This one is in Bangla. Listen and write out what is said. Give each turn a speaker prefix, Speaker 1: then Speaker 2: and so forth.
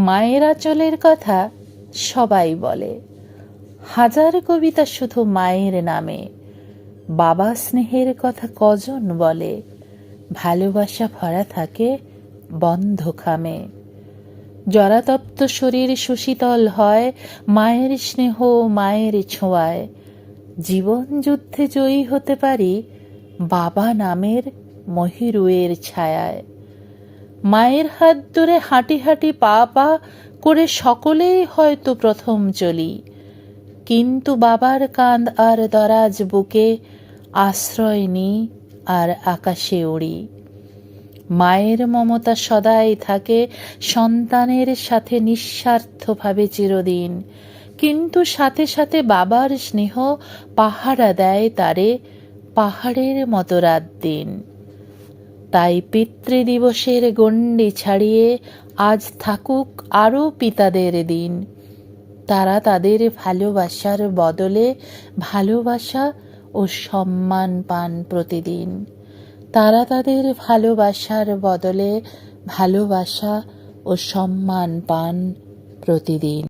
Speaker 1: মায়ের আঁচলের কথা সবাই বলে, হাজার কবিতা শুধু মায়ের নামে। বাবা স্নেহের কথা কজন বলে, ভালোবাসা ভরা থাকে বন্ধ খামে। জরাতপ্ত শরীর সুশীতল হয় মায়ের স্নেহ মায়ের ছোঁয়ায়। জীবন যুদ্ধে জয়ী হতে পারি বাবা নামের মহিরুয়ের ছায়ায়। মায়ের হাত ধরে হাঁটি হাঁটি পা পা করে সকলেই হয়তো প্রথম চলি, কিন্তু বাবার কাঁধ আর দরাজ বুকে আশ্রয় নিই আর আকাশে উড়ি। মায়ের মমতা সদাই থাকে সন্তানের সাথে নিঃস্বার্থভাবে চিরদিন, কিন্তু সাথে সাথে বাবার স্নেহ পাহারা দেয় তারে পাহাড়ের মতো রাত দিন। তাই পিতৃদিবসের গণ্ডি ছাড়িয়ে আজ থাকুক আরও পিতাদের দিন। তারা তাদের ভালোবাসার বদলে ভালোবাসা ও সম্মান পান প্রতিদিন। তারা তাদের ভালোবাসার বদলে ভালোবাসা ও সম্মান পান প্রতিদিন।